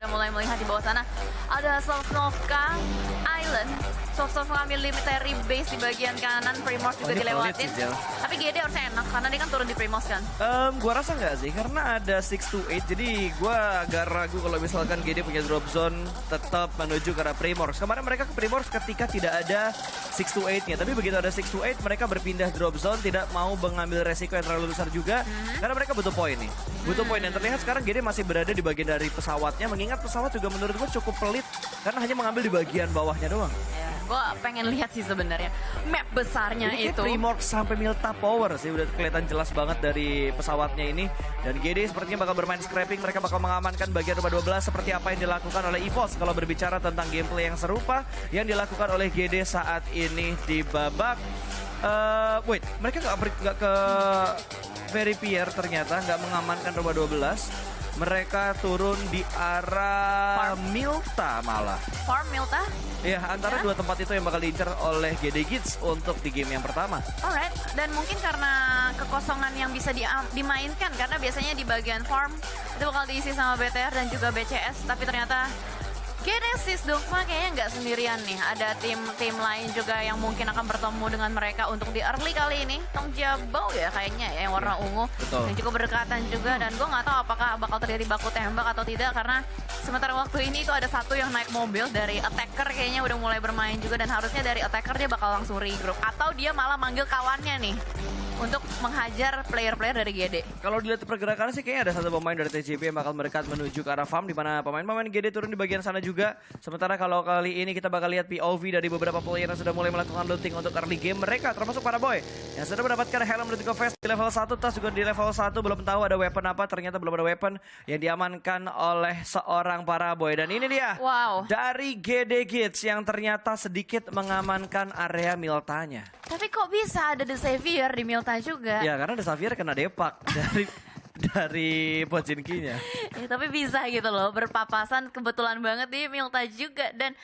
mulai melihat di bawah sana ada Sosnovka Island. Sosnovka military base di bagian kanan, Primorsk juga ini pelit dilewatin. sih, Jel. Tapi GD harusnya enak karena dia kan turun di Primorsk kan. Gua rasa nggak sih, karena ada 6 to 8, jadi gua agak ragu kalau misalkan GD punya drop zone tetap menuju ke arah Primorsk. Kemarin mereka ke Primorsk ketika tidak ada 6 to 8-nya, tapi begitu ada 6 to 8 mereka berpindah drop zone, tidak mau mengambil resiko yang terlalu besar juga, karena mereka butuh poin nih. Butuh poin, dan terlihat sekarang GD masih berada di bagian dari pesawatnya, mengingat pesawat juga menurut gua cukup pelit, karena hanya mengambil di bagian bawahnya doang. Ya, gue pengen lihat sih sebenarnya map besarnya Ini kayak itu. Primorsk sampai Milta Power sih, udah kelihatan jelas banget dari pesawatnya ini. Dan GD sepertinya bakal bermain scrapping, mereka bakal mengamankan bagian rumah 12 seperti apa yang dilakukan oleh EVOS kalau berbicara tentang gameplay yang serupa yang dilakukan oleh GD saat ini di babak wait, mereka nggak ke Very Pier, ternyata nggak mengamankan rumah 12. Mereka turun di arah Milta malah. Farm Milta. Ya, antara dua tempat itu yang bakal diincar oleh GD Kids untuk di game yang pertama. Alright, dan mungkin karena kekosongan yang bisa dimainkan, karena biasanya di bagian farm itu bakal diisi sama BTR dan juga BCS, tapi ternyata Genesis Dogma kayaknya nggak sendirian nih. Ada tim lain juga yang mungkin akan bertemu dengan mereka untuk di early kali ini. Tong Jabau ya kayaknya ya, yang warna ungu. Betul. Yang cukup berdekatan juga, dan gue nggak tahu apakah bakal terjadi baku tembak atau tidak, karena sementara waktu ini itu ada satu yang naik mobil dari attacker, kayaknya udah mulai bermain juga, dan harusnya dari attacker dia bakal langsung regroup, atau dia malah manggil kawannya nih untuk menghajar player-player dari GD. Kalau dilihat pergerakannya sih kayaknya ada satu pemain dari TJP yang bakal mendekat menuju ke arah farm, di mana pemain-pemain GD turun di bagian sana juga. Sementara kalau kali ini kita bakal lihat POV dari beberapa player yang sudah mulai melakukan looting untuk early game mereka, termasuk para boy yang sudah mendapatkan helm Vertigo Vest di level 1, tas juga di level 1, belum tahu ada weapon apa, ternyata belum ada weapon yang diamankan oleh seorang para boy. Dan ini dia, Wow. dari GD Kids yang ternyata sedikit mengamankan area Miltanya. Tapi kok bisa ada The Savior di Milta juga? Ya, karena The Xavier kena depak dari Pochinkinya. Ya, tapi bisa gitu loh, berpapasan kebetulan banget di Milta juga. Dan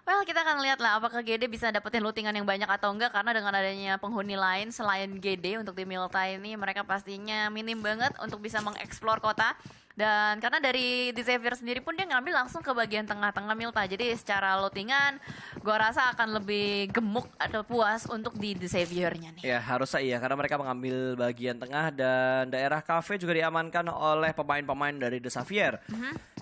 well, kita akan lihat lah apakah GD bisa dapetin lootingan yang banyak atau enggak, karena dengan adanya penghuni lain selain GD untuk di Milta ini, mereka pastinya minim banget untuk bisa mengeksplor kota. Dan karena dari The Xavier sendiri pun dia ngambil langsung ke bagian tengah-tengah Milta, jadi secara lootingan gua rasa akan lebih gemuk atau puas untuk di The Xavier-nya nih. Ya, harusnya iya, karena mereka mengambil bagian tengah dan daerah cafe juga diamankan oleh pemain-pemain dari The Xavier.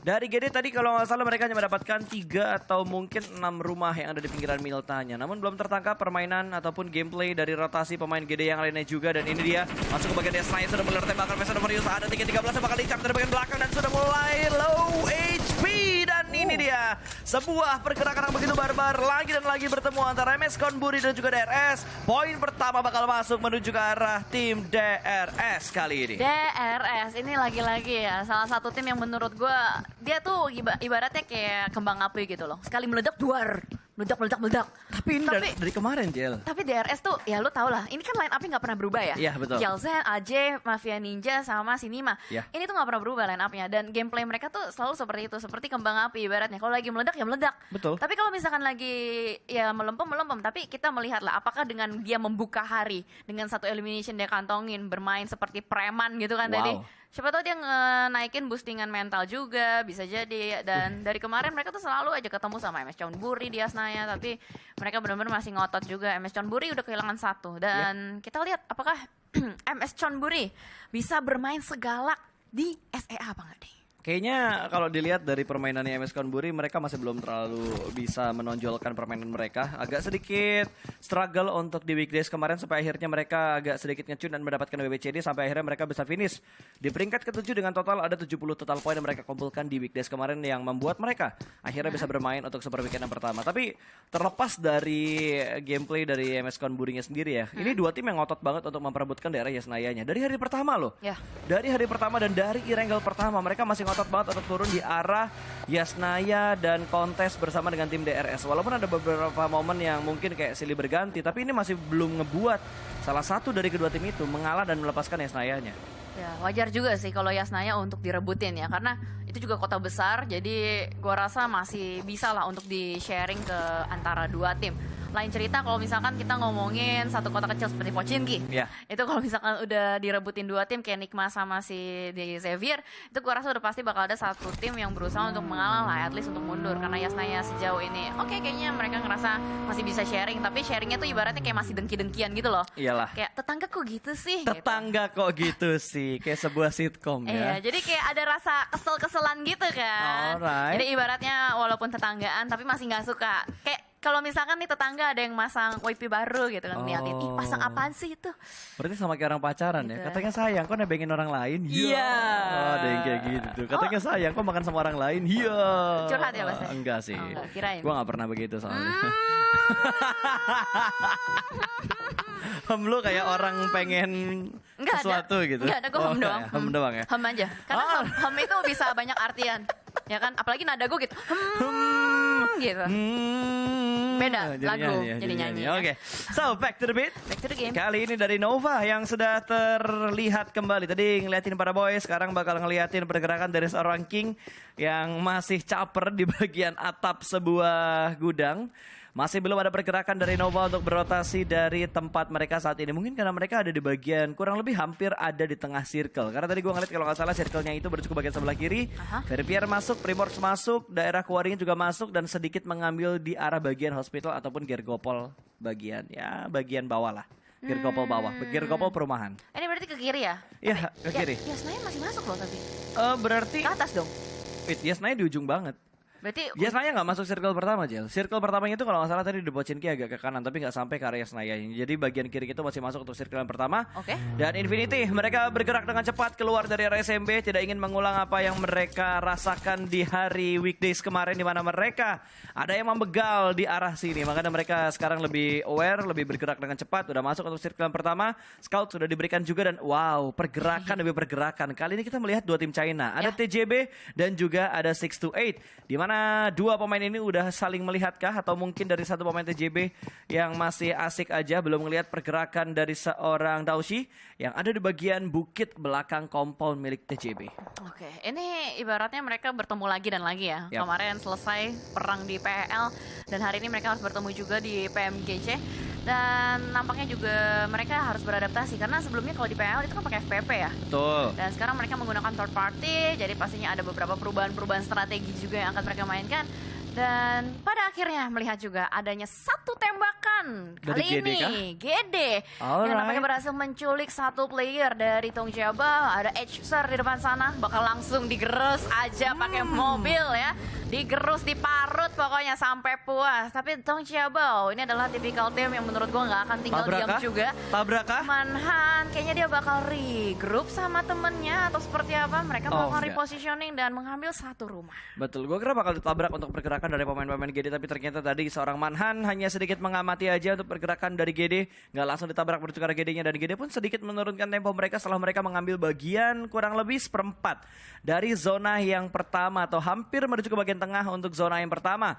Dari GD tadi kalau nggak salah mereka hanya mendapatkan 3 atau mungkin 6 rumah yang ada di pinggiran Miltanya. Namun belum tertangkap permainan ataupun gameplay dari rotasi pemain GD yang lainnya juga. Dan ini dia, masuk ke bagian Desna yang sudah mulai tembakan Vesa Furious. Ada 3-13 yang bakal dicap dari bagian belakang dan sudah mulai low HP. Dan ini dia, sebuah pergerakan yang begitu barbar. Lagi dan lagi bertemu antara MS Konburi dan juga DRS. Poin pertama bakal masuk menuju ke arah tim DRS kali ini. DRS ini lagi-lagi ya salah satu tim yang menurut gue dia tuh ibaratnya kayak kembang api gitu loh. Sekali meledak duar, meledak. Tapi ini dari kemarin, Jel. Tapi DRS tuh ya lu tau lah, ini kan line up-nya nggak pernah berubah ya. Iya, betul. Yelzen, AJ, Mafia Ninja sama Sinima. Iya. Ini tuh nggak pernah berubah line up-nya, dan gameplay mereka tuh selalu seperti itu, seperti kembang api ibaratnya. Kalau lagi meledak ya meledak. Betul. Tapi kalau misalkan lagi ya melempem, tapi kita melihat lah apakah dengan dia membuka hari dengan satu elimination dia kantongin, bermain seperti preman gitu kan Wow. tadi. Siapa tahu dia naikin boostingan mental juga, bisa jadi. Dan dari kemarin mereka tuh selalu aja ketemu sama MS Chonburi di Asnaya, tapi mereka benar-benar masih ngotot juga. MS Chonburi udah kehilangan 1, dan kita lihat apakah MS Chonburi bisa bermain segalak di SEA apa nggak nih? Kayaknya kalau dilihat dari permainannya MS Konburi, mereka masih belum terlalu bisa menonjolkan permainan mereka. Agak sedikit struggle untuk di weekdays kemarin sampai akhirnya mereka agak sedikit ngecun dan mendapatkan WBCD sampai akhirnya mereka bisa finish di peringkat ke-7 dengan total ada 70 total poin yang mereka kumpulkan di weekdays kemarin, yang membuat mereka akhirnya bisa bermain untuk super weekend yang pertama. Tapi terlepas dari gameplay dari MS Konburinya sendiri ya, ini dua tim yang ngotot banget untuk memperebutkan daerah Yasnaya-nya. Dari hari pertama loh. Ya. Dari hari pertama dan dari e-wrangle pertama mereka masih ngotot banget untuk turun di arah Yasnaya dan kontes bersama dengan tim DRS. Walaupun ada beberapa momen yang mungkin kayak silih berganti, tapi ini masih belum ngebuat salah satu dari kedua tim itu mengalah dan melepaskan Yasnaya-nya. Ya wajar juga sih kalau Yasnaya untuk direbutin ya, karena itu juga kota besar, jadi gua rasa masih bisa lah untuk di sharing ke antara dua tim. lain cerita kalau misalkan kita ngomongin satu kota kecil seperti Pochinki. Ya. Itu kalau misalkan udah direbutin dua tim kayak Nikma sama si Xavier, itu gue rasa udah pasti bakal ada satu tim yang berusaha untuk mengalah lah, at least untuk mundur. Karena Yasnaya sejauh ini, oke, kayaknya mereka ngerasa masih bisa sharing, tapi sharingnya tuh ibaratnya kayak masih dengki-dengkian gitu loh. Iyalah. Kayak tetangga kok gitu sih? Tetangga kok gitu sih, kayak sebuah sitkom Iya, ya. jadi kayak ada rasa kesel-keselan gitu kan. Alright. Jadi ibaratnya walaupun tetanggaan tapi masih nggak suka. Kayak kalau misalkan nih tetangga ada yang masang wifi baru gitu kan, liatin, ih pasang apaan sih itu? Berarti sama kayak orang pacaran ya. Gitu. Katanya sayang, kok nebengin orang lain? Iya. Oh, ada yang kayak gitu. Katanya sayang, kok makan sama orang lain? Iya. Curhat ya, Mas? Enggak sih. Oh, enggak, kirain. Gua nggak pernah begitu soalnya. Lu kayak orang pengen Enggak sesuatu ada. gitu. Enggak ada, gue hem doang. Hem doang ya. Hem aja. Karena hem itu bisa banyak artian. Ya kan, apalagi nada gue gitu. Gitu. Beda lagu, jadi nyanyi ya. Oke. So, back to the beat. Back to the game. Kali ini dari Nova yang sudah terlihat kembali. Tadi ngeliatin para boys, sekarang bakal ngeliatin pergerakan dari seorang King yang masih caper di bagian atap sebuah gudang. Masih belum ada pergerakan dari Nova untuk berotasi dari tempat mereka saat ini. Mungkin karena mereka ada di bagian kurang lebih hampir ada di tengah circle. Karena tadi gue ngeliat kalau nggak salah circle-nya itu berarti ke bagian sebelah kiri. Verpier masuk, Primordial masuk, daerah Quarry juga masuk dan sedikit mengambil di arah bagian hospital ataupun Gergopol bagian bagian bawah lah. Gergopol bawah, Gergopol perumahan. Ini berarti ke kiri ya? Iya, ke kiri. Yasnaya masih masuk loh tapi. Berarti Ke atas dong. Yasnaya di ujung banget. Berarti Yasnaya nggak masuk circle pertama, Jel. Circle pertamanya itu kalau nggak salah tadi di Pochinki agak ke kanan, tapi nggak sampai ke area Yasnaya. Jadi bagian kiri itu masih masuk untuk circle yang pertama. Oke. Dan Infinity, mereka bergerak dengan cepat keluar dari area SMB, tidak ingin mengulang apa yang mereka rasakan di hari weekdays kemarin, di mana mereka ada yang membegal di arah sini. Makanya mereka sekarang lebih aware, lebih bergerak dengan cepat. Udah masuk untuk circle yang pertama. Scout sudah diberikan juga dan wow, pergerakan demi pergerakan. Kali ini kita melihat dua tim China. Ada TJB dan juga ada 628. Di mana dua pemain ini udah saling melihatkah atau mungkin dari satu pemain TJB yang masih asik aja belum melihat pergerakan dari seorang Daoshi yang ada di bagian bukit belakang compound milik TJB. Oke, ini ibaratnya mereka bertemu lagi dan lagi ya. Yap. Kemarin selesai perang di PL dan hari ini mereka harus bertemu juga di PMGC. Dan nampaknya juga mereka harus beradaptasi karena sebelumnya kalau di PL itu kan pakai FPP ya. Betul. Dan sekarang mereka menggunakan third party, jadi pastinya ada beberapa perubahan-perubahan strategi juga yang akan mereka mainkan. Dan pada akhirnya melihat juga adanya satu tembakan Dari kali GD ini kah? GD yang nampaknya berhasil menculik satu player dari Tongjaba. Ada Hser di depan sana, bakal langsung digerus aja pakai mobil ya, digerus, diparut pokoknya sampai puas. Tapi Tongjaba ini adalah tipikal tim yang menurut gua nggak akan tinggal diam juga. Tabrak kah? Manhan kayaknya dia bakal regroup sama temennya atau seperti apa. Mereka bakal enggak. repositioning dan mengambil satu rumah. Betul, gue kira bakal ditabrak untuk pergerakan dari pemain-pemain GD, tapi ternyata tadi seorang Manhan hanya sedikit mengamati aja untuk pergerakan dari GD, nggak langsung ditabrak menuju ke arah GD-nya, dan GD pun sedikit menurunkan tempo mereka setelah mereka mengambil bagian kurang lebih seperempat dari zona yang pertama atau hampir menuju ke bagian tengah untuk zona yang pertama.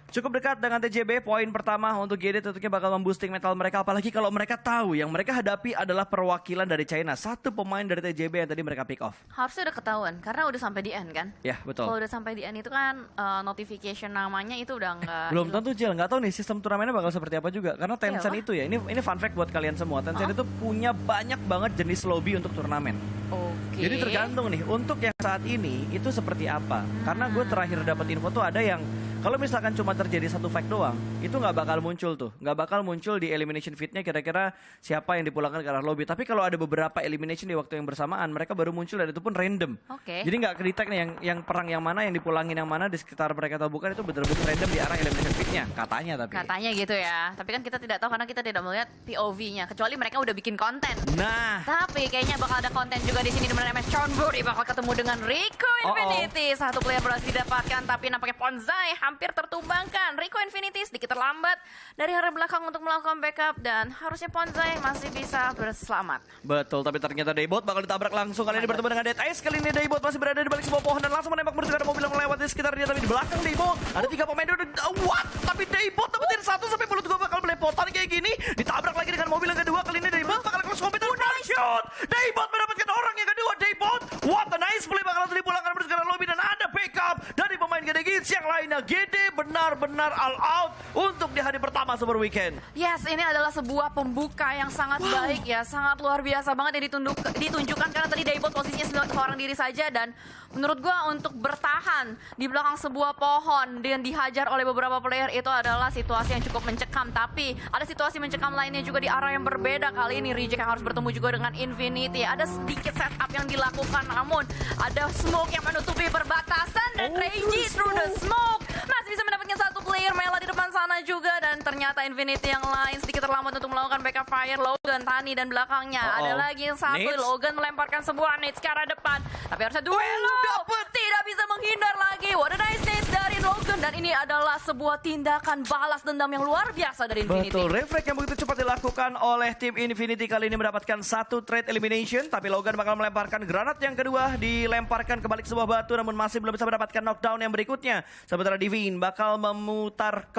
Cukup dekat dengan TJB, poin pertama untuk GD tentunya bakal memboosting mental mereka. Apalagi kalau mereka tahu yang mereka hadapi adalah perwakilan dari China. Satu pemain dari TJB yang tadi mereka pick off. Harusnya udah ketahuan karena udah sampai di end kan. Ya, betul. Kalau udah sampai di end itu kan notification namanya itu udah nggak. Belum tentu, Jel, nggak tahu nih sistem turnamennya bakal seperti apa juga. Karena Tencent apa? itu ya, ini fun fact buat kalian semua. Tencent itu punya banyak banget jenis lobby untuk turnamen. Oke. Jadi tergantung nih, untuk yang saat ini itu seperti apa. Karena gue terakhir dapat info tuh ada yang kalau misalkan cuma terjadi satu fact doang, itu nggak bakal muncul tuh. Nggak bakal muncul di elimination feed-nya kira-kira siapa yang dipulangkan ke arah lobby. Tapi kalau ada beberapa elimination di waktu yang bersamaan, mereka baru muncul dan itu pun random. Oke. Jadi nggak kedetek nih yang perang yang mana, yang dipulangin yang mana di sekitar mereka tahu bukan, itu betul-betul random di arah elimination feed-nya. Katanya tapi. Katanya gitu ya. Tapi kan kita tidak tahu karena kita tidak melihat POV-nya. Kecuali mereka udah bikin konten. Nah, Tapi kayaknya bakal ada konten juga di sini di mana MS Chonburi bakal ketemu dengan Rico Infinity. Satu player berhasil didapatkan tapi nampaknya Ponzai hampir tertumbangkan. Rico Infinity sedikit terlambat dari arah belakang untuk melakukan backup dan harusnya Ponzai masih bisa berselamat. betul, tapi ternyata Daybot bakal ditabrak langsung. Kali ini bertemu dengan Dead Ice. Kali ini Daybot masih berada di balik sebuah pohon dan langsung menembak menuju ke arah mobil yang melewati di sekitarnya. Tapi di belakang Daybot ada 3 pemain udah what? Tapi Daybot dapetin 1 sampai mulut gua bakal belepotan kayak gini. Ditabrak lagi dengan mobil yang kedua. Kali ini Daybot bakal close combat dan shoot. Daybot mendapatkan orang yang kedua. Daybot, what a nice play, bakal langsung dipulangkan menuju ke arah lobby dan ada backup dari pemain GD Kids, yang lainnya GD benar-benar all out untuk di hari pertama Super Weekend. Yes, ini adalah sebuah pembuka yang sangat baik ya, sangat luar biasa banget yang ditunjukkan karena tadi Daebot posisinya seorang diri saja dan menurut gua untuk bertahan di belakang sebuah pohon dan dihajar oleh beberapa player itu adalah situasi yang cukup mencekam. Tapi ada situasi mencekam lainnya juga di arah yang berbeda. Kali ini Reject yang harus bertemu juga dengan Infinity. Ada sedikit setup yang dilakukan, namun ada smoke yang menutupi perbatasan dan Reggie through the smoke masih bisa mendapatkan satu player. Mela di depan sana juga dan ternyata Infinity yang lain sedikit terlambat untuk melakukan backup fire. Logan, Tani dan belakangnya ada lagi yang satu. Nades. Logan melemparkan sebuah nades ke arah depan, tapi harusnya duelo tidak bisa menghindar lagi. What a nice nades dari Logan dan ini adalah sebuah tindakan balas dendam yang luar biasa dari Infinity. Betul, refleks yang begitu cepat dilakukan oleh tim Infinity kali ini mendapatkan satu trade elimination, tapi Logan bakal melemparkan granat yang kedua, dilemparkan kembali ke sebuah batu namun masih belum bisa mendapatkan knockdown yang berikutnya. Sementara Divine bakal memutar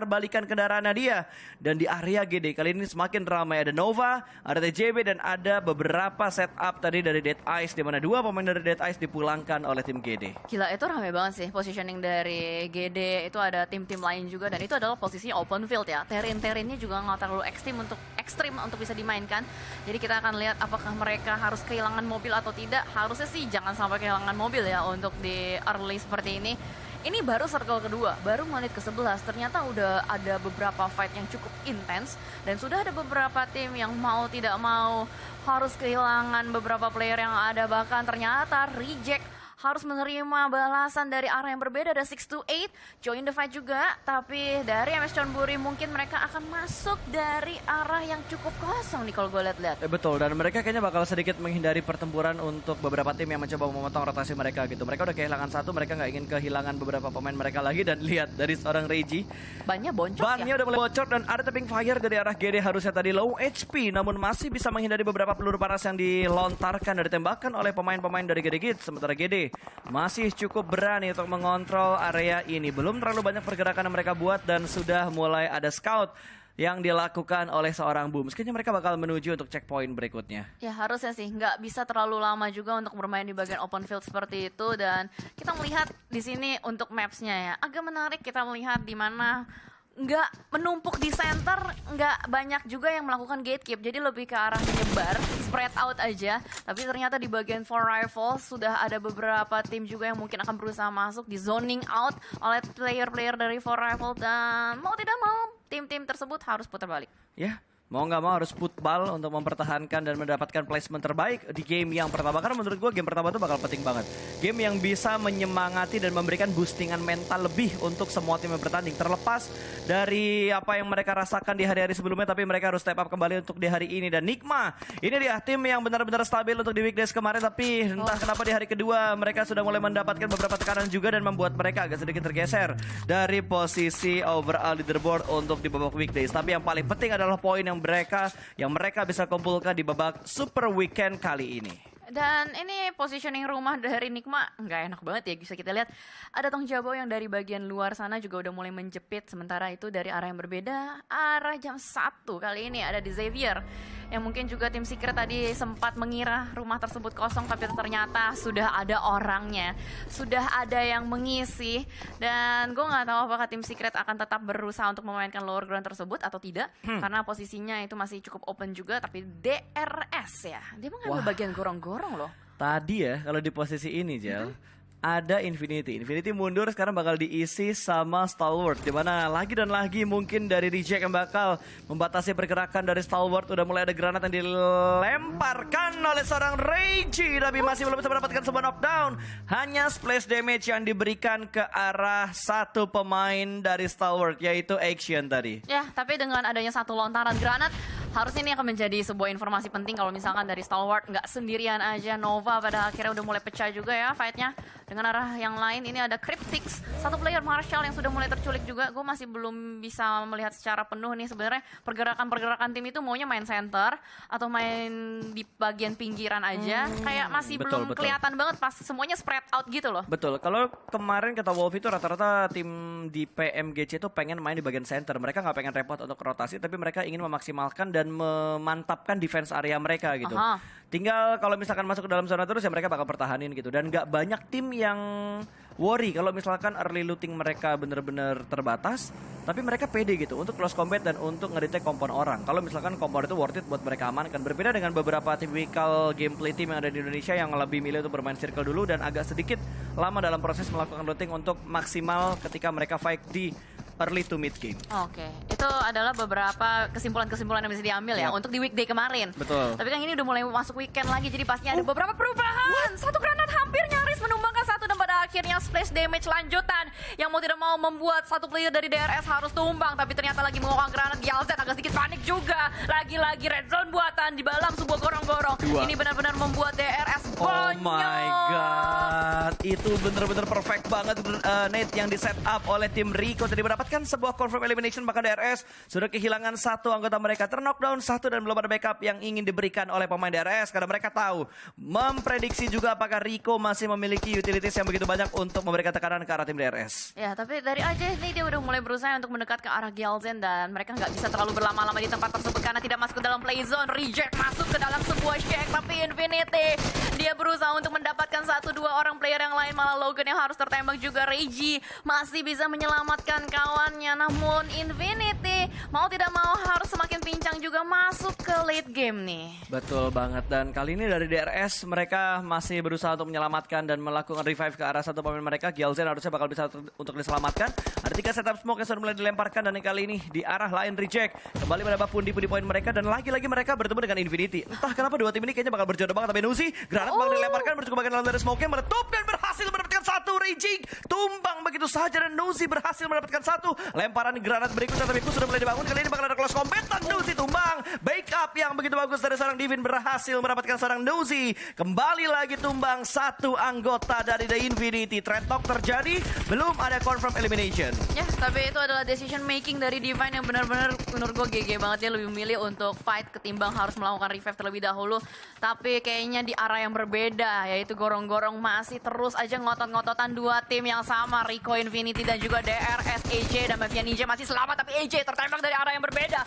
balikan kendaraannya dia. Dan di area GD kali ini semakin ramai, ada Nova, ada TJB dan ada beberapa setup tadi dari Dead Eyes, di mana dua pemain dari Dead Eyes dipulangkan oleh tim GD. Gila, itu ramai banget sih positioning dari GD. Itu ada tim-tim lain juga dan itu adalah posisinya open field ya. Terrain-terrainnya juga nggak terlalu ekstrim untuk bisa dimainkan. Jadi kita akan lihat apakah mereka harus kehilangan mobil atau tidak. Harusnya sih jangan sampai kehilangan mobil ya untuk di early seperti ini. Ini baru circle kedua, baru menit ke-11. Ternyata udah ada beberapa fight yang cukup intens dan sudah ada beberapa tim yang mau tidak mau harus kehilangan beberapa player yang ada. Bahkan ternyata Reject harus menerima balasan dari arah yang berbeda. Ada 6-8 join the fight juga, tapi dari MS Chonburi mungkin mereka akan masuk dari arah yang cukup kosong nih kalau gue lihat-lihat. Betul, dan mereka kayaknya bakal sedikit menghindari pertempuran untuk beberapa tim yang mencoba memotong rotasi mereka gitu. Mereka udah kehilangan satu, mereka nggak ingin kehilangan beberapa pemain mereka lagi. Dan lihat dari seorang Reggie, Bannya boncos bannya ya. udah mulai bocor dan ada tapping fire dari arah GD. Harusnya tadi low HP, namun masih bisa menghindari beberapa peluru panas yang dilontarkan dan ditembakkan oleh pemain-pemain dari GD Kids. Sementara GD masih cukup berani untuk mengontrol area ini. Belum terlalu banyak pergerakan yang mereka buat dan sudah mulai ada scout yang dilakukan oleh seorang Booms. Kayaknya mereka bakal menuju untuk checkpoint berikutnya. Ya harusnya sih, nggak bisa terlalu lama juga untuk bermain di bagian open field seperti itu. Dan kita melihat di sini untuk maps-nya ya, agak menarik kita melihat di mana nggak menumpuk di center, nggak banyak juga yang melakukan gatekeep, jadi lebih ke arah menyebar, spread out aja. Tapi ternyata di bagian for rifles sudah ada beberapa tim juga yang mungkin akan berusaha masuk di zoning out oleh player-player dari for rifle dan mau tidak mau tim-tim tersebut harus putar balik. Ya, mau nggak mau harus football untuk mempertahankan dan mendapatkan placement terbaik di game yang pertama. Karena menurut gue game pertama itu bakal penting banget. Game yang bisa menyemangati dan memberikan boostingan mental lebih untuk semua tim yang bertanding. Terlepas dari apa yang mereka rasakan di hari-hari sebelumnya, tapi mereka harus step up kembali untuk di hari ini. Dan Nigma, ini dia tim yang benar-benar stabil untuk di weekdays kemarin. Tapi entah kenapa di hari kedua mereka sudah mulai mendapatkan beberapa tekanan juga dan membuat mereka agak sedikit tergeser dari posisi overall leaderboard untuk di babak weekdays. Tapi yang paling penting adalah poin yang mereka bisa kumpulkan di babak Super Weekend kali ini. Dan ini positioning rumah dari Nigma nggak enak banget ya, bisa kita lihat ada Tong Jabo yang dari bagian luar sana juga udah mulai menjepit. Sementara itu dari arah yang berbeda, arah jam 1 kali ini ada di Xavier yang mungkin juga tim Secret tadi sempat mengira rumah tersebut kosong, tapi ternyata sudah ada orangnya, sudah ada yang mengisi. Dan gue nggak tahu apakah tim Secret akan tetap berusaha untuk memainkan lower ground tersebut atau tidak, karena posisinya itu masih cukup open juga. Tapi DRS ya, dia mengambil bagian gorong-gorong loh. Tadi ya, kalau di posisi ini, Jel, ada Infinity. Infinity mundur, sekarang bakal diisi sama Stalwart. Dimana lagi dan lagi mungkin dari Reject yang bakal membatasi pergerakan dari Stalwart. Udah mulai ada granat yang dilemparkan oleh seorang Reggie, tapi masih belum bisa mendapatkan sebuah knockdown. Hanya splash damage yang diberikan ke arah satu pemain dari Stalwart, yaitu Action tadi. Ya, tapi dengan adanya satu lontaran granat, harusnya ini akan menjadi sebuah informasi penting kalau misalkan dari Stalwart nggak sendirian aja. Nova pada akhirnya udah mulai pecah juga ya fightnya. Dengan arah yang lain ini ada Cryptix, satu player Marshall yang sudah mulai terculik juga. Gue masih belum bisa melihat secara penuh nih sebenarnya pergerakan tim itu maunya main center atau main di bagian pinggiran aja. Kayak masih belum kelihatan banget pas semuanya spread out gitu loh. Betul, kalau kemarin kata Wolf itu rata-rata tim di PMGC itu pengen main di bagian center. Mereka nggak pengen repot untuk rotasi, tapi mereka ingin memaksimalkan dan memantapkan defense area mereka gitu. Tinggal kalau misalkan masuk ke dalam zona terus ya mereka bakal pertahanin gitu. Dan nggak banyak tim yang worry kalau misalkan early looting mereka bener-bener terbatas, tapi mereka pede gitu untuk close combat dan untuk ngedetect kompon orang. Kalau misalkan kompon itu worth it buat mereka amankan. Berbeda dengan beberapa tipikal gameplay team yang ada di Indonesia yang lebih milih untuk bermain circle dulu dan agak sedikit lama dalam proses melakukan looting untuk maksimal ketika mereka fight di early to mid game. Oke, itu adalah beberapa kesimpulan-kesimpulan yang bisa diambil ya untuk di weekday kemarin. Betul. Tapi kan ini udah mulai masuk weekend lagi, jadi pastinya ada beberapa perubahan. Satu granat hampir nyaris menumbangkan satu dan pada akhirnya splash damage lanjutan yang mau tidak mau membuat satu player dari DRS harus tumbang. Tapi ternyata lagi mengolah granat, Yalzen agak sedikit panik juga. Lagi-lagi red zone buatan di dalam sebuah gorong-gorong. Ini benar-benar membuat DRS bonyok. Oh my god, itu bener-bener perfect banget Nate yang di set up oleh tim Rico tadi mendapatkan sebuah confirm elimination, bahkan DRS sudah kehilangan satu anggota mereka, terknockdown satu dan belum ada backup yang ingin diberikan oleh pemain DRS karena mereka tahu memprediksi juga apakah Rico masih memiliki utilities yang begitu banyak untuk memberikan tekanan ke arah tim DRS. Ya, tapi dari aja nih dia udah mulai berusaha untuk mendekat ke arah Gyalzen dan mereka nggak bisa terlalu berlama-lama di tempat tersebut karena tidak masuk ke dalam play zone. Reject masuk ke dalam sebuah check, tapi Infinity dia berusaha untuk mendapatkan 1-2 orang player yang lain, malah Logan yang harus tertembak juga. Reggie masih bisa menyelamatkan kawannya, namun Infinity mau tidak mau harus semakin pincang juga masuk ke late game nih. Betul banget, dan kali ini dari DRS mereka masih berusaha untuk menyelamatkan dan melakukan revive ke arah satu pemain mereka. Gyalzen harusnya bakal bisa untuk diselamatkan. Ada 3 setup smoke yang sudah mulai dilemparkan dan yang kali ini di arah lain Reject kembali mendapat pundi-pundi poin mereka dan lagi-lagi mereka bertemu dengan Infinity. Entah kenapa dua tim ini kayaknya bakal berjodoh banget, tapi Nuzi granat bakal dilemparkan bercukup bagian dalam dari smoke-nya meletup dan berhasil mendapatkan satu. Reject tumbang begitu saja dan Nuzi berhasil mendapatkan satu. Lemparan granat berikutnya tapi sudah mulai dibangun. Kali ini bakal ada close combat dan Nuzi tumbang. Backup yang begitu bagus dari seorang Divin berhasil mendapatkan seorang Nuzi. Kembali lagi tumbang satu anggota dari The Infinity. Trade talk terjadi, belum ada confirm elimination. Ya, tapi itu adalah decision making dari Divine yang benar-benar menurut gue GG banget. Dia lebih memilih untuk fight ketimbang harus melakukan revive terlebih dahulu. Tapi kayaknya di arah yang berbeda, yaitu gorong-gorong masih terus aja ngotot-ngototan dua tim yang sama. Rico Infinity dan juga DRS. AJ dan Mafia Ninja masih selamat, tapi AJ tertembak dari arah yang berbeda.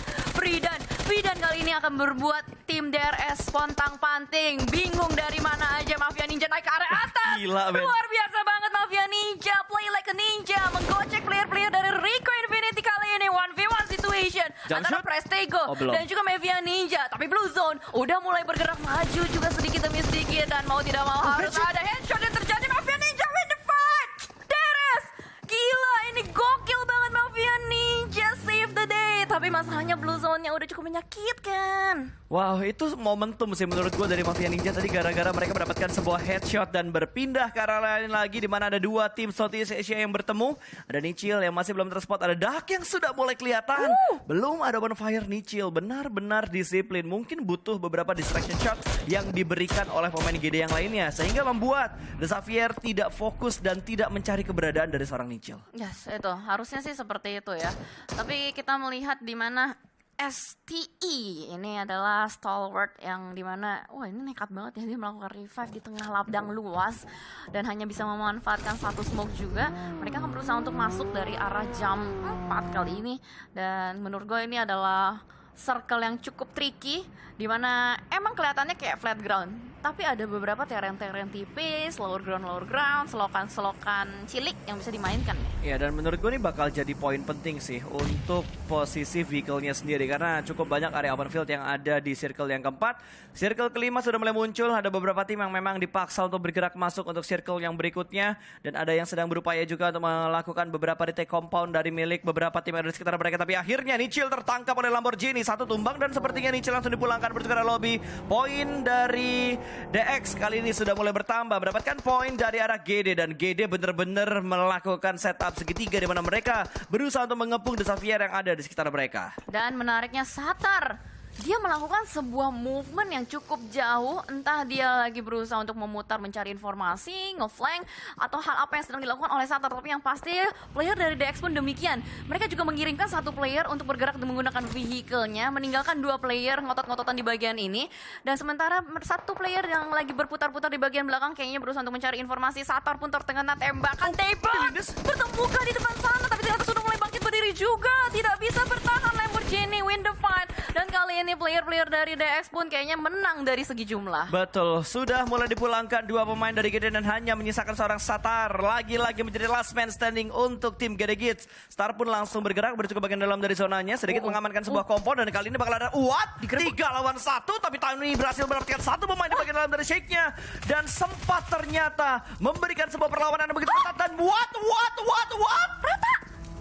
Fridan kali ini akan berbuat tim DRS pontang-panting. Bingung dari mana aja Mafia Ninja naik ke area atas. Gila, men. Luar biasa banget Mafia Ninja. Play like a ninja. Menggocek player-player dari Rico Infinity kali ini. 1v1 situation antara Prestego dan juga Mafia Ninja. Tapi Blue Zone udah mulai bergerak maju juga sedikit demi sedikit. Dan mau tidak mau harus ada headshot yang terjadi. Mafia Ninja win the fight. DRS. Gila, ini gokil banget Mafia Ninja save the day. Tapi masalahnya Blue Zone-nya udah cukup menyakitkan. Wow, itu momentum sih menurut gue dari Mafia Ninja tadi gara-gara mereka mendapatkan sebuah headshot dan berpindah ke arah lain lagi di mana ada dua tim Southeast Asia yang bertemu. Ada Nichil yang masih belum terspot, ada Dak yang sudah mulai kelihatan. Belum ada bonfire. Nichil benar-benar disiplin. Mungkin butuh beberapa distraction shot yang diberikan oleh pemain GD yang lainnya sehingga membuat The Xavier tidak fokus dan tidak mencari keberadaan dari seorang Nichil. Yes, itu harusnya sih seperti itu ya. Tapi kita melihat di mana STE ini adalah stalwart yang dimana, wah ini nekat banget ya, dia melakukan revive di tengah ladang luas dan hanya bisa memanfaatkan satu smoke juga. Mereka akan berusaha untuk masuk dari arah jam 4 kali ini dan menurut gue ini adalah circle yang cukup tricky dimana emang kelihatannya kayak flat ground tapi ada beberapa tereng-tereng tipis, lower ground, selokan-selokan cilik yang bisa dimainkan. Ya, dan menurut gue ini bakal jadi poin penting sih untuk posisi vehicle-nya sendiri karena cukup banyak area open field yang ada di circle yang keempat. Circle kelima sudah mulai muncul, ada beberapa tim yang memang dipaksa untuk bergerak masuk untuk circle yang berikutnya dan ada yang sedang berupaya juga untuk melakukan beberapa retake compound dari milik beberapa tim yang ada di sekitar mereka, tapi akhirnya Nichil tertangkap oleh Lamborghini, satu tumbang dan sepertinya Nichil langsung dipulangkan menuju ke arah lobby. Poin dari DX kali ini sudah mulai bertambah, mendapatkan poin dari arah GD dan GD benar-benar melakukan setup segitiga di mana mereka berusaha untuk mengepung The Xavier yang ada di sekitar mereka. Dan menariknya Satar, dia melakukan sebuah movement yang cukup jauh, entah dia lagi berusaha untuk memutar mencari informasi, ngeflank, atau hal apa yang sedang dilakukan oleh Satar. Tapi yang pasti player dari DX pun demikian. Mereka juga mengirimkan satu player untuk bergerak menggunakan vehicle-nya, meninggalkan dua player ngotot-ngototan di bagian ini. Dan sementara satu player yang lagi berputar-putar di bagian belakang kayaknya berusaha untuk mencari informasi. Satar pun terkena tembakan tembak bertembuka di depan sana, tapi ternyata sudah mulai bangkit berdiri juga. Tidak bisa bertahan, Lamborghini win the fight. Dan kali ini player-player player dari DX pun kayaknya menang dari segi jumlah. Betul, sudah mulai dipulangkan dua pemain dari GD dan hanya menyisakan seorang Satar. Lagi-lagi menjadi last man standing untuk tim GD Kids. Star pun langsung bergerak menuju ke bagian dalam dari zonanya, sedikit mengamankan sebuah kompon dan kali ini bakal ada 3 lawan 1, tapi Tiny berhasil mendapatkan satu pemain di bagian dalam dari Shake-nya dan sempat ternyata memberikan sebuah perlawanan yang begitu ketat dan what?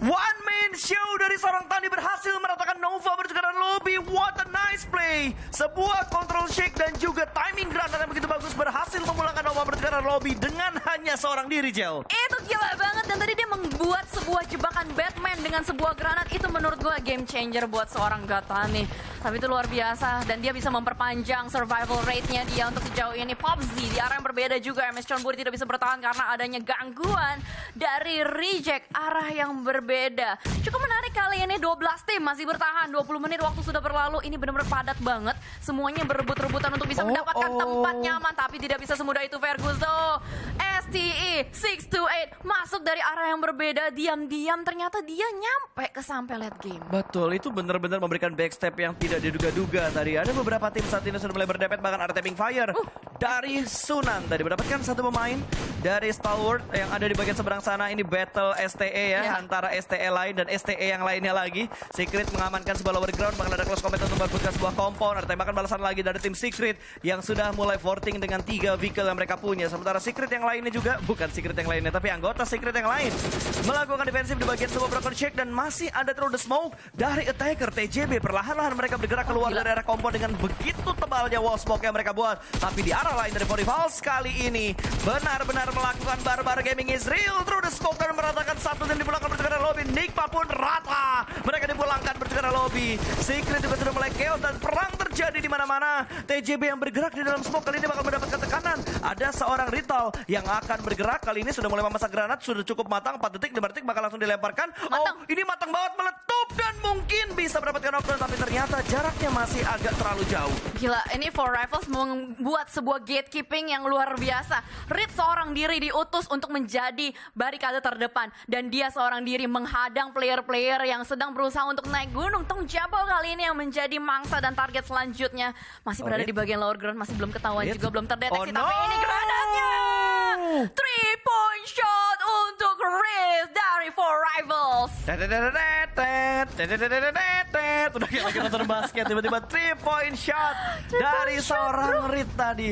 One man show dari seorang Tani berhasil meratakan Nova bercekaran lobby. What a nice play. Sebuah control shake dan juga timing granat yang begitu bagus berhasil memulangkan Nova bercekaran lobby dengan hanya seorang diri, Jel. Itu gila banget dan tadi dia membuat sebuah jebakan Batman dengan sebuah granat. Itu menurut gue game changer buat seorang Gatani. Tapi itu luar biasa dan dia bisa memperpanjang survival rate-nya dia untuk sejauh ini. PUBG di arah yang berbeda juga. MS Chonburi tidak bisa bertahan karena adanya gangguan dari reject arah yang berbeda. Cukup menarik kali ini 12 tim masih bertahan. 20 menit waktu sudah berlalu. Ini benar-benar padat banget. Semuanya berebut-rebutan untuk bisa mendapatkan tempat nyaman. Tapi tidak bisa semudah itu Ferguso. STE 628 masuk dari arah yang berbeda. Diam-diam ternyata dia nyampe ke sampai late game. Betul, itu benar-benar memberikan backstep yang tidak diduga-duga tadi. Ada beberapa tim saat ini sudah mulai berdepet, bahkan ada tapping fire dari Sunan. Tadi mendapatkan satu pemain dari Stalwart yang ada di bagian seberang sana. Ini battle STE ya, antara STE lain dan STE yang lainnya lagi. Secret mengamankan sebuah lower ground, bahkan ada close combat untuk merebutkan sebuah kompon. Ada tembakan balasan lagi dari tim Secret yang sudah mulai voting dengan 3 vehicle yang mereka punya. Sementara Secret yang lainnya juga, bukan Secret yang lainnya, tapi anggota Secret yang lain melakukan defensif di bagian sebuah broken shake dan masih ada through the smoke dari attacker TJB. Perlahan-lahan mereka bergerak keluar dari area kompon dengan begitu tebalnya wall smoke yang mereka buat. Tapi di arah lain dari Forivals kali ini benar-benar melakukan barbar gaming Israel through the smoke dan meratakan satu dan dipulangkan bercekara lobby. Nikma pun rata. Mereka dipulangkan bercekara lobby. Secret juga sudah mulai chaos dan perang terjadi di mana-mana. TJB yang bergerak di dalam smoke kali ini bakal mendapatkan tekanan. Ada seorang Rital yang akan bergerak kali ini sudah mulai memasak granat, sudah cukup matang 4 detik, 5 detik bakal langsung dilemparkan. Ini matang banget, meletup dan mungkin bisa mendapatkan knockdown, tapi ternyata jaraknya masih agak terlalu jauh. Gila, ini For Rivals membuat sebuah gatekeeping yang luar biasa. Rit seorang diri diutus untuk menjadi barikade terdepan dan dia seorang diri menghadang player-player yang sedang berusaha untuk naik gunung. Tong Jabo kali ini yang menjadi mangsa dan target selanjutnya masih berada di bagian lower ground, masih belum ketahuan juga, belum terdeteksi. Tapi ini granatnya 3-point shot untuk Riz dari For Rivals. Udah kayak lagi nonton basket, tiba-tiba 3-point shot dari seorang Rit tadi.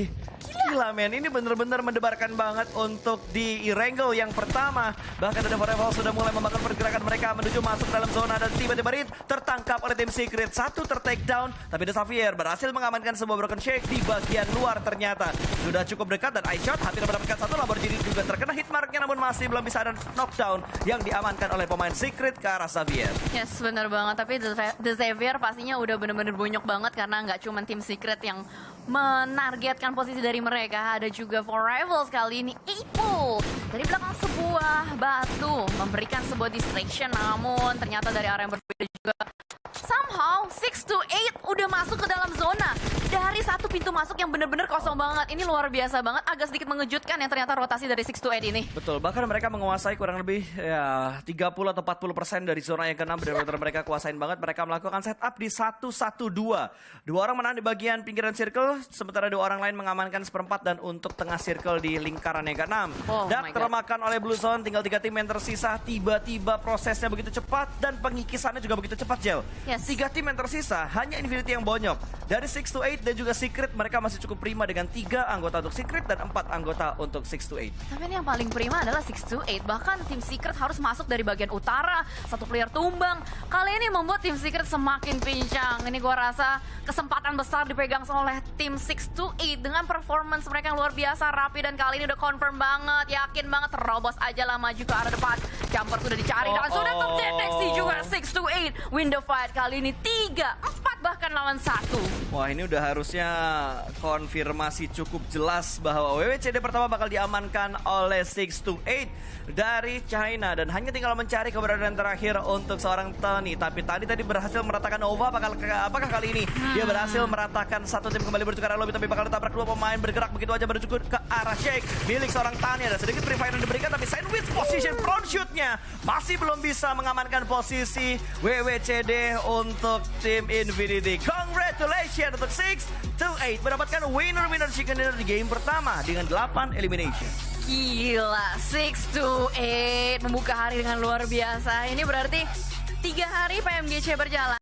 Gila men, ini bener-bener mendebarkan banget untuk di Erangel yang pertama. Bahkan ada Forevol sudah mulai membangun pergerakan mereka menuju masuk dalam zona dan tiba-tiba Rit tertangkap oleh tim Secret. Satu ter-take down, tapi The Xavier berhasil mengamankan sebuah broken shake di bagian luar ternyata. Sudah cukup dekat dan iShot hampir mendapatkan satu. Lamborghini juga terkena hitmarknya namun masih belum bisa ada knockdown yang diamankan oleh pemain Secret ke arah Xavier. Yes, benar banget. Tapi The Xavier pastinya udah bener-bener bonyok banget karena nggak cuma tim Secret yang menargetkan posisi dari mereka, ada juga For Rivals kali ini. Apple dari belakang sebuah batu memberikan sebuah distraction, namun ternyata dari area yang berbeda juga. Somehow 6-8 udah masuk ke dalam zona dari satu pintu masuk yang bener-bener kosong banget. Ini luar biasa banget, agak sedikit mengejutkan yang ternyata rotasi dari 6-8 ini. Betul, bahkan mereka menguasai kurang lebih ya 30 atau 40% dari zona yang ke-6. Benar-benar mereka kuasain banget. Mereka melakukan setup di 1-1-2. Dua orang menahan di bagian pinggiran circle, sementara dua orang lain mengamankan seperempat dan untuk tengah circle di lingkaran yang ke-6. Dan termakan oleh Blue Zone, tinggal 3 tim yang tersisa. Tiba-tiba prosesnya begitu cepat dan pengikisannya juga begitu cepat, Jel. Yes. 3 tim yang tersisa, hanya Infinity yang bonyok. Dari 6-8 dan juga Secret, mereka masih cukup prima dengan 3 anggota untuk Secret dan 4 anggota untuk 6-8. Tapi ini yang paling prima adalah 6-8. Bahkan tim Secret harus masuk dari bagian utara, satu player tumbang. Kali ini membuat tim Secret semakin pincang. Ini gua rasa kesempatan besar dipegang oleh tim 6-8 dengan performance mereka yang luar biasa, rapi, dan kali ini udah confirm banget, yakin banget, terobos aja lah maju ke arah depan. Jumper sudah dicari dan sudah terdeteksi juga 6-8. Win the fight kali ini 3-4 bahkan lawan 1. Wah, ini udah harusnya konfirmasi cukup jelas bahwa WWCD pertama bakal diamankan oleh 6-8 dari China dan hanya tinggal mencari keberadaan terakhir untuk seorang Tony. Tapi tadi berhasil meratakan Nova. Apakah kali ini dia berhasil meratakan satu tim kembali bertukar lobby, tapi bakal ditabrak dua pemain bergerak begitu aja menuju ke arah Shake milik seorang Tani. Ada sedikit free fire yang diberikan, tapi sandwich position front shoot-nya masih belum bisa mengamankan posisi WWCD untuk tim Infinity. berarti congratulations untuk 6-8 mendapatkan winner chicken dinner di game pertama dengan 8 elimination. Gila, 6-8 membuka hari dengan luar biasa. Ini berarti 3 hari PMGC berjalan.